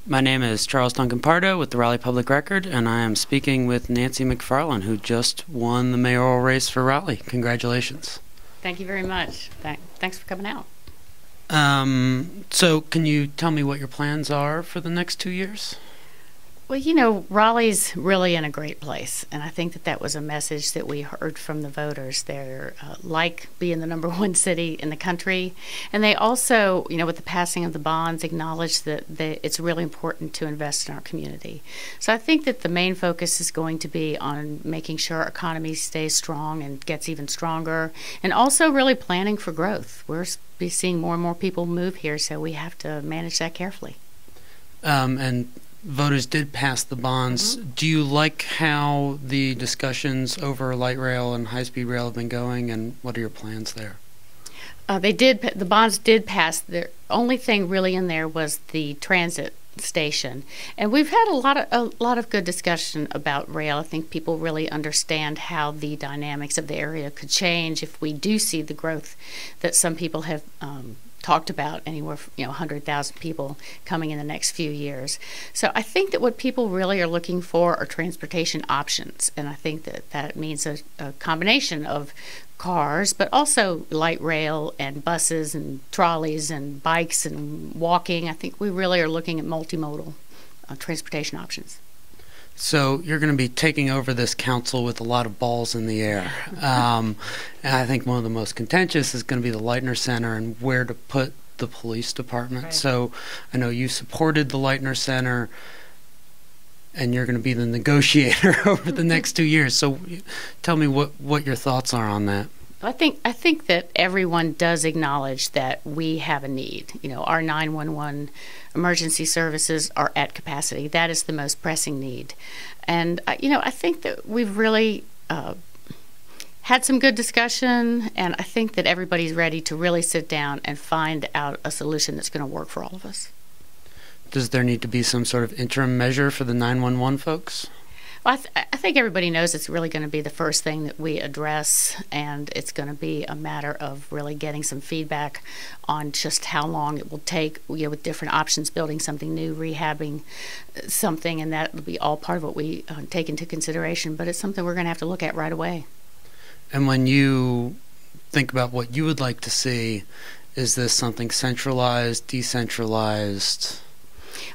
My name is Charles Duncan Pardo with the Raleigh Public Record, and I am speaking with Nancy McFarlane, who just won the mayoral race for Raleigh. Congratulations. Thank you very much. Thanks for coming out. So can you tell me what your plans are for the next 2 years? Well, you know, Raleigh's really in a great place, and I think that was a message that we heard from the voters. They're like being the #1 city in the country, and they also, you know, with the passing of the bonds, acknowledge that it's really important to invest in our community. So I think that the main focus is going to be on making sure our economy stays strong and gets even stronger, and also really planning for growth. We're seeing more and more people move here, so we have to manage that carefully. And voters did pass the bonds. Mm-hmm. Do you like how the discussions over light rail and high-speed rail have been going, and what are your plans there? The bonds did pass. The only thing really in there was the transit station, and we've had a lot of good discussion about rail. I think people really understand how the dynamics of the area could change if we do see the growth that some people have talked about, anywhere from 100,000 people coming in the next few years. So I think that what people really are looking for are transportation options, and I think that means a combination of cars, but also light rail and buses and trolleys and bikes and walking. I think we really are looking at multimodal transportation options. So you're going to be taking over this council with a lot of balls in the air. And I think one of the most contentious is going to be the Lightner Center and where to put the police department. Right. So I know you supported the Lightner Center, and you're going to be the negotiator over the next 2 years. So tell me what your thoughts are on that. I think that everyone does acknowledge that we have a need. You know, our 911 emergency services are at capacity. That is the most pressing need. And, I think that we've really had some good discussion, and I think that everybody's ready to really sit down and find out a solution that's going to work for all of us. Does there need to be some sort of interim measure for the 911 folks? Well, I think everybody knows it's really going to be the first thing that we address, and it's going to be a matter of really getting some feedback on just how long it will take, with different options, building something new, rehabbing something, and that will be all part of what we take into consideration. But it's something we're going to have to look at right away. And when you think about what you would like to see, is this something centralized, decentralized?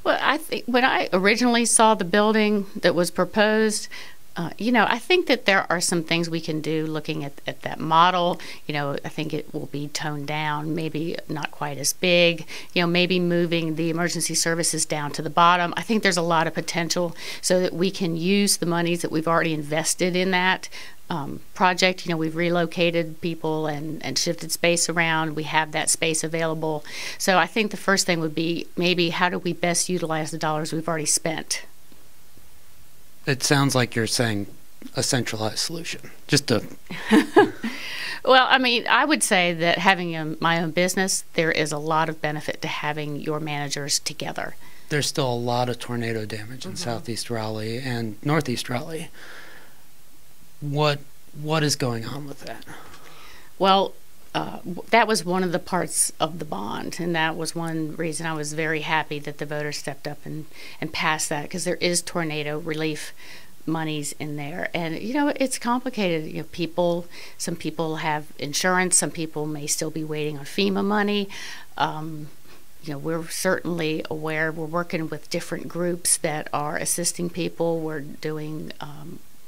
Well, I think when I originally saw the building that was proposed, I think that there are some things we can do looking at that model. I think it will be toned down, maybe not quite as big, maybe moving the emergency services down to the bottom. I think there's a lot of potential so that we can use the monies that we've already invested in that project. We've relocated people and shifted space around. We have that space available. So I think the first thing would be maybe how do we best utilize the dollars we've already spent? It sounds like you're saying a centralized solution. Well, I would say that having my own business, there is a lot of benefit to having your managers together. There's still a lot of tornado damage in Southeast Raleigh and Northeast Raleigh. What is going on with that? Well, that was one of the parts of the bond, and that was one reason I was very happy that the voters stepped up and passed that, because there is tornado relief monies in there. And, it's complicated. Some people have insurance, some people may still be waiting on FEMA money. We're certainly aware. We're working with different groups that are assisting people. We're doing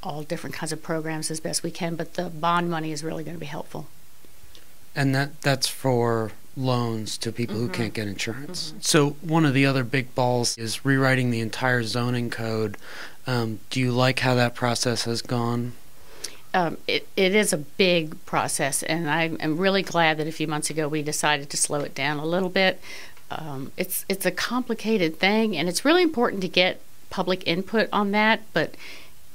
all different kinds of programs as best we can, but the bond money is really going to be helpful. And that's for loans to people who can't get insurance. So one of the other big balls is rewriting the entire zoning code. Do you like how that process has gone? It is a big process, and I'm really glad that a few months ago we decided to slow it down a little bit. It's a complicated thing, and it's really important to get public input on that, but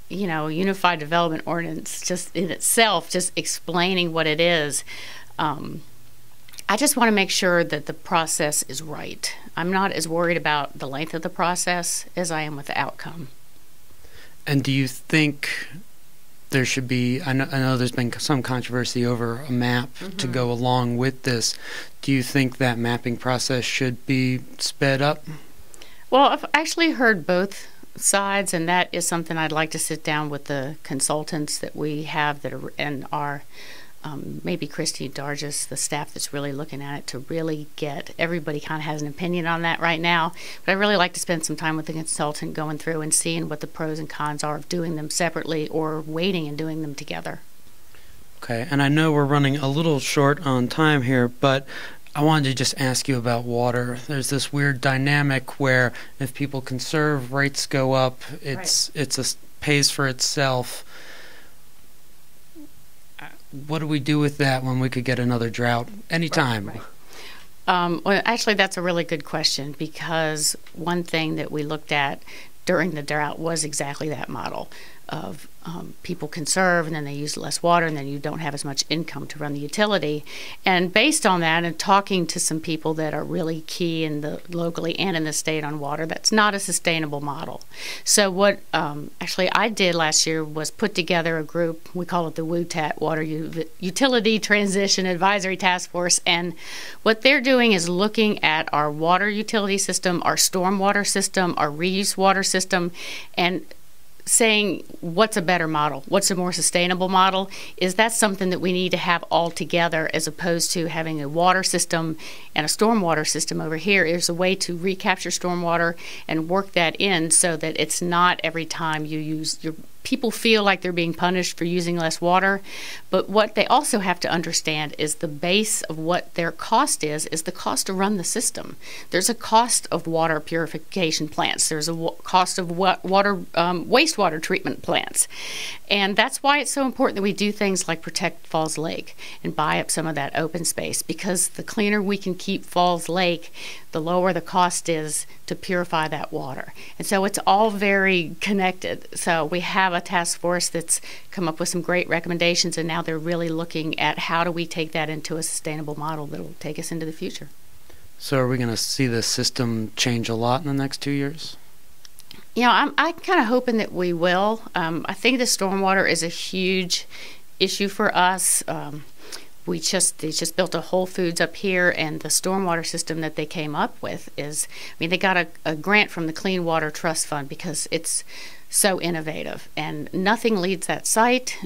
Unified Development Ordinance just in itself, just explaining what it is, I just want to make sure that the process is right. I'm not as worried about the length of the process as I am with the outcome. And do you think there should be, I know there's been some controversy over a map to go along with this. Do you think that mapping process should be sped up? Well, I've actually heard both sides, and that is something I'd like to sit down with the consultants that we have that are and our maybe Christy Dargis, the staff that's really looking at it, to really get everybody kind of has an opinion on that right now. But I really like to spend some time with the consultant going through and seeing what the pros and cons are of doing them separately or waiting and doing them together. Okay, and I know we're running a little short on time here, but I wanted to just ask you about water. There's this weird dynamic where if people conserve, rates go up. It's pays for itself. What do we do with that when we could get another drought anytime? Right. Well, actually, that's a really good question, because one thing that we looked at during the drought was exactly that model of people conserve and then they use less water and then you don't have as much income to run the utility. And based on that and talking to some people that are really key in the locally and in the state on water, that's not a sustainable model. So what actually I did last year was put together a group, we call it the WUTAT, Water Utility Transition Advisory Task Force, and what they're doing is looking at our water utility system, our stormwater system, our reuse water system, and saying what's a better model, what's a more sustainable model. Is that something that we need to have all together, as opposed to having a water system and a stormwater system over here? Is a way to recapture stormwater and work that in so that it's not every time you use your people feel like they're being punished for using less water. But what they also have to understand is the base of what their cost is the cost to run the system. There's a cost of water purification plants. There's a cost of wastewater treatment plants. And that's why it's so important that we do things like protect Falls Lake and buy up some of that open space, because the cleaner we can keep Falls Lake, the lower the cost is to purify that water. And so it's all very connected. So we have a task force that's come up with some great recommendations, and now they're really looking at how do we take that into a sustainable model that will take us into the future. So are we going to see the system change a lot in the next 2 years? You know, I'm kind of hoping that we will. I think the stormwater is a huge issue for us. They just built a Whole Foods up here, and the stormwater system that they came up with is, I mean, they got a grant from the Clean Water Trust Fund because it's so innovative, and nothing leaves that site.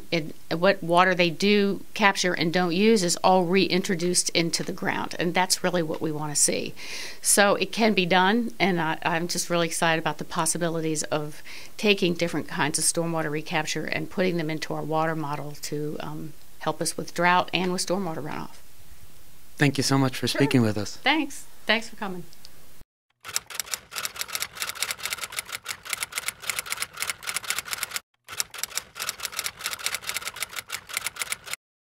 What water they do capture and don't use is all reintroduced into the ground, and that's really what we want to see. So it can be done, and I'm just really excited about the possibilities of taking different kinds of stormwater recapture and putting them into our water model to help us with drought and with stormwater runoff. Thank you so much for speaking with us. Thanks for coming.